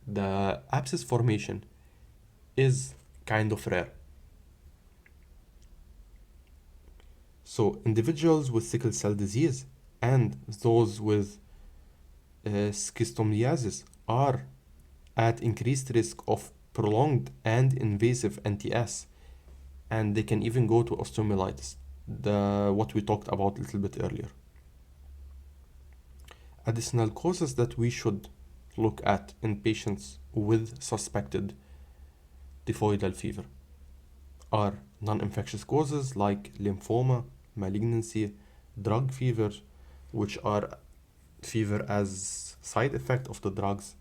the abscess formation is kind of rare. So individuals with sickle cell disease and those with schistomiasis are at increased risk of prolonged and invasive NTS, and they can even go to osteomyelitis, what we talked about a little bit earlier. Additional causes that we should look at in patients with suspected typhoidal fever are non-infectious causes like lymphoma, malignancy, drug fever, which are fever as side effect of the drugs,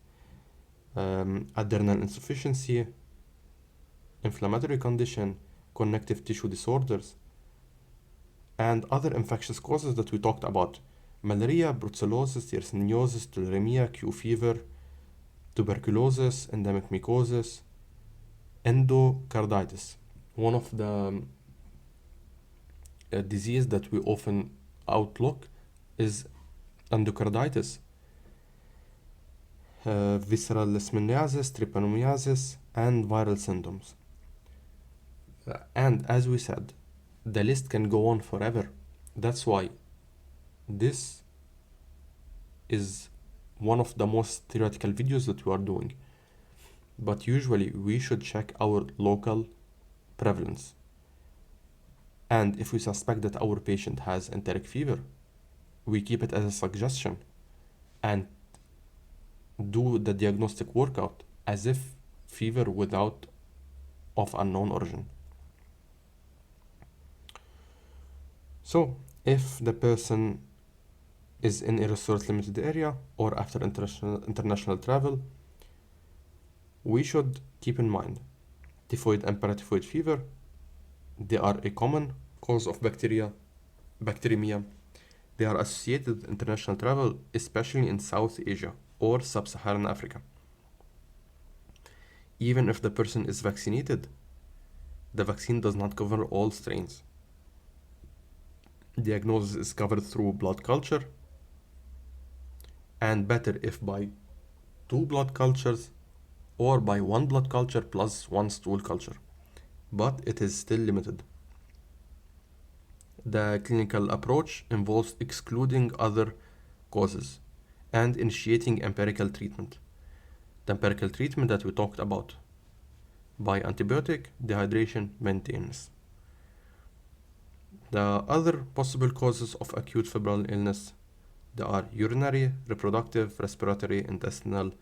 adrenal insufficiency, inflammatory condition, connective tissue disorders, and other infectious causes that we talked about: malaria, brucellosis, yersiniosis, tularemia, Q fever, tuberculosis, endemic mycosis, endocarditis. One of the disease that we often outlook is endocarditis, visceral leishmaniasis, trypanosomiasis, and viral syndromes. And as we said, the list can go on forever. That's why this is one of the most theoretical videos that we are doing. But usually we should check our local prevalence. And if we suspect that our patient has enteric fever, we keep it as a suggestion and do the diagnostic workup as if fever without of unknown origin. So if the person is in a resource limited area or after international travel, we should keep in mind typhoid and paratyphoid fever. They are a common cause of bacteremia. They are associated with international travel, especially in South Asia or Sub-Saharan Africa. Even if the person is vaccinated, the vaccine does not cover all strains. Diagnosis is covered through blood culture, and better if by 2 blood cultures or by one blood culture plus one stool culture, but it is still limited. The clinical approach involves excluding other causes and initiating empirical treatment. The empirical treatment that we talked about by antibiotic, dehydration, maintenance. The other possible causes of acute febrile illness, there are urinary, reproductive, respiratory, intestinal,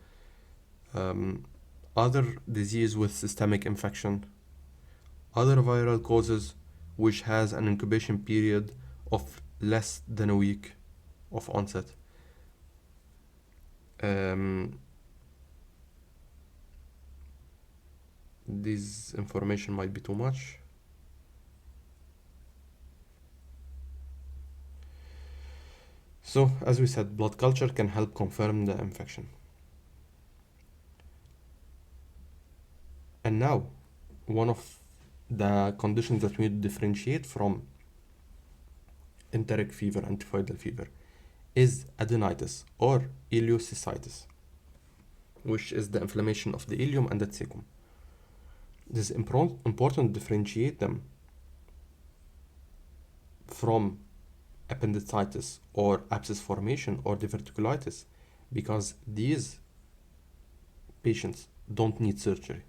other disease with systemic infection, other viral causes which has an incubation period of less than a week of onset. This information might be too much. So, as we said, blood culture can help confirm the infection. And now, one of the conditions that we differentiate from enteric fever and typhoidal fever is adenitis or ileocystitis, which is the inflammation of the ileum and the cecum. It is important to differentiate them from appendicitis or abscess formation or diverticulitis, because these patients don't need surgery.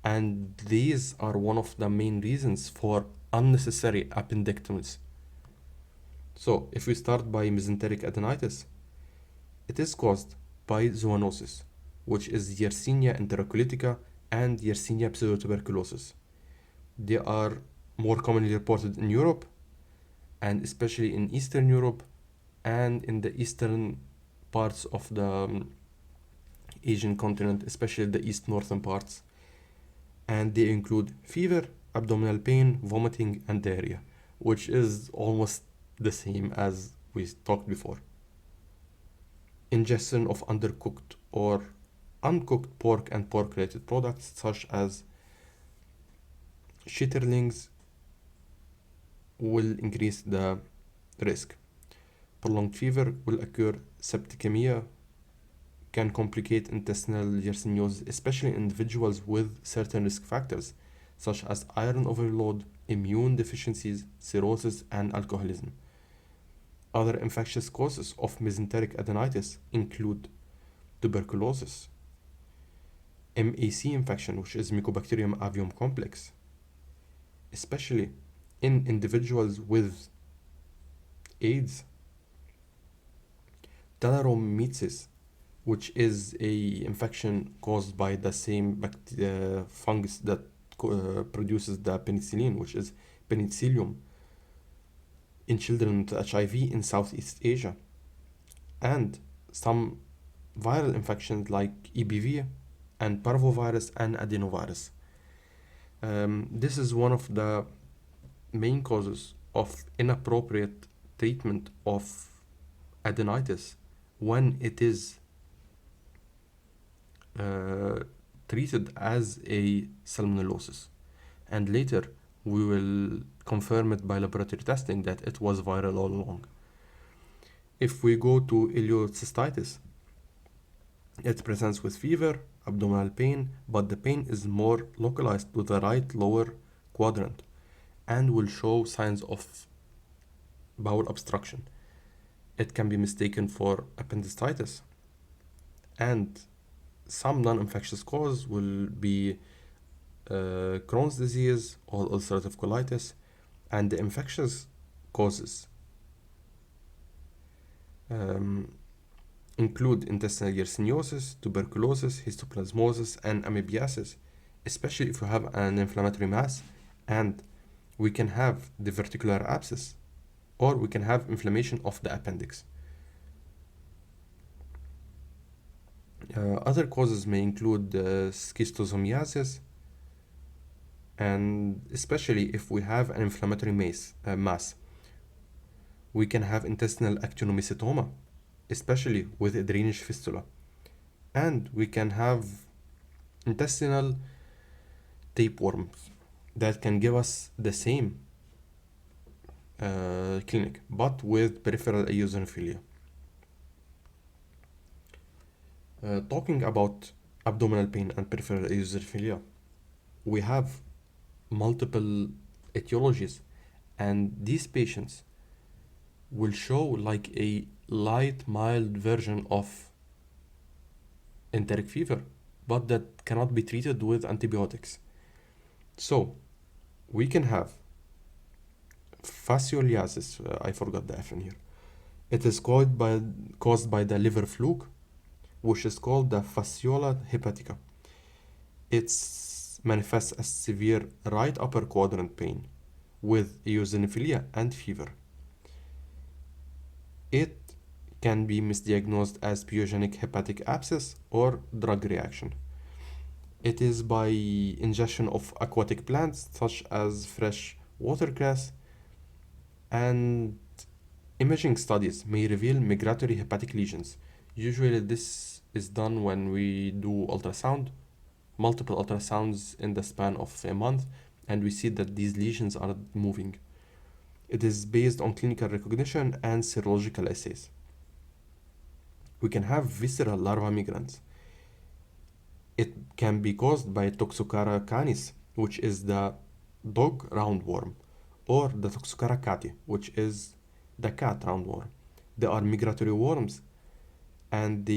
And these are one of the main reasons for unnecessary appendectomies. So, if we start by mesenteric adenitis, it is caused by zoonosis, which is Yersinia enterocolytica and Yersinia pseudotuberculosis. They are more commonly reported in Europe, and especially in Eastern Europe and in the eastern parts of the Asian continent, especially the east northern parts. And they include fever, abdominal pain, vomiting, and diarrhea, which is almost the same as we talked before. Ingestion of undercooked or uncooked pork and pork-related products such as chitterlings will increase the risk. Prolonged fever will occur. Septicemia can complicate intestinal yersiniosis, especially in individuals with certain risk factors such as iron overload, immune deficiencies, cirrhosis, and alcoholism. Other infectious causes of mesenteric adenitis include tuberculosis, MAC infection, which is Mycobacterium avium complex, especially in individuals with AIDS, Talaromyces, which is a infection caused by the same fungus that produces the penicillin, which is Penicillium, in children with HIV in Southeast Asia, and some viral infections like EBV and parvovirus and adenovirus. This is one of the main causes of inappropriate treatment of adenitis when it is treated as a salmonellosis, and later we will confirm it by laboratory testing that it was viral all along. If we go to ileocystitis, it presents with fever, abdominal pain, but the pain is more localized to the right lower quadrant and will show signs of bowel obstruction. It can be mistaken for appendicitis, and some non-infectious cause will be Crohn's disease or ulcerative colitis, and the infectious causes include intestinal yersiniosis, tuberculosis, histoplasmosis, and amoebiasis, especially if you have an inflammatory mass, and we can have diverticular abscess, or we can have inflammation of the appendix. Other causes may include schistosomiasis, and especially if we have an inflammatory mass, we can have intestinal actinomycetoma, especially with a drainage fistula, and we can have intestinal tapeworms that can give us the same clinic, but with peripheral eosinophilia. Talking about abdominal pain and peripheral eosinophilia. We have multiple etiologies, and these patients will show like a light, mild version of enteric fever, but that cannot be treated with antibiotics. So we can have fascioliasis. I forgot the F in here. It is caused by the liver fluke, which is called the fasciola hepatica. It manifests as severe right upper quadrant pain with eosinophilia and fever. It can be misdiagnosed as pyogenic hepatic abscess or drug reaction. It is by ingestion of aquatic plants such as fresh watercress, and imaging studies may reveal migratory hepatic lesions. Usually, this is done when we do ultrasound, multiple ultrasounds in the span of a month, and we see that these lesions are moving. It is based on clinical recognition and serological assays. We can have visceral larva migrans. It can be caused by Toxocara canis, which is the dog roundworm, or the Toxocara cati, which is the cat roundworm. They are migratory worms, and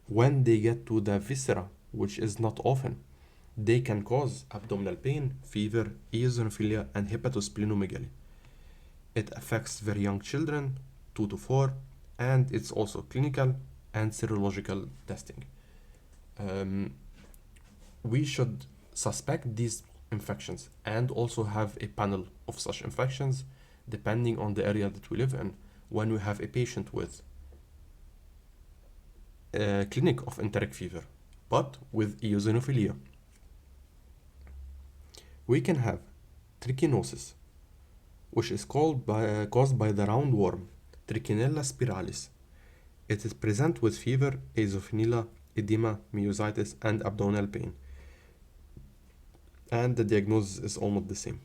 when they get to the viscera, which is not often, they can cause abdominal pain, fever, eosinophilia, and hepatosplenomegaly. It affects very young children, 2 to 4, and it's also clinical and serological testing. We should suspect these infections and also have a panel of such infections depending on the area that we live in when we have a patient with a clinic of enteric fever but with eosinophilia. We can have trichinosis, which is caused by the roundworm Trichinella spiralis. It is present with fever, eosinophilia, edema, myositis, and abdominal pain. And the diagnosis is almost the same.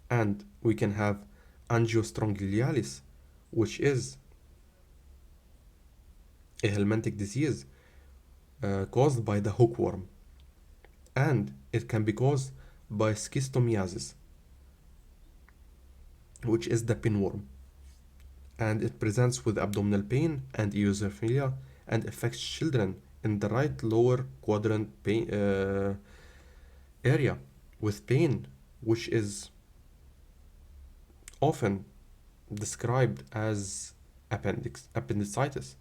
And we can have angiostrongylialis, which is a helminthic disease caused by the hookworm. And it can be caused by schistomiasis, which is the pinworm. And it presents with abdominal pain and eosinophilia and affects children in the right lower quadrant area with pain, which is often described as appendicitis,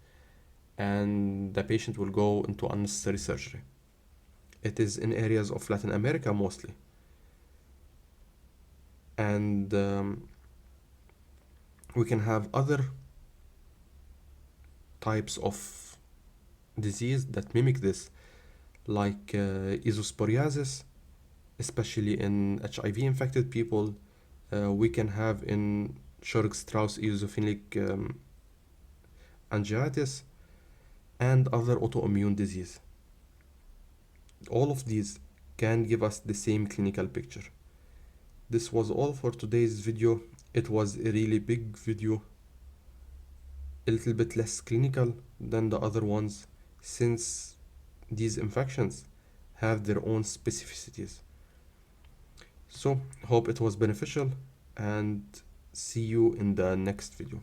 and the patient will go into unnecessary surgery. It is in areas of Latin America mostly. And we can have other types of disease that mimic this, like esosporiasis, especially in HIV infected people. We can have in Churg-Strauss eosinophilic angiitis and other autoimmune disease. All of these can give us the same clinical picture. This was all for today's video. It was a really big video, a little bit less clinical than the other ones, since these infections have their own specificities. So, hope it was beneficial, and see you in the next video.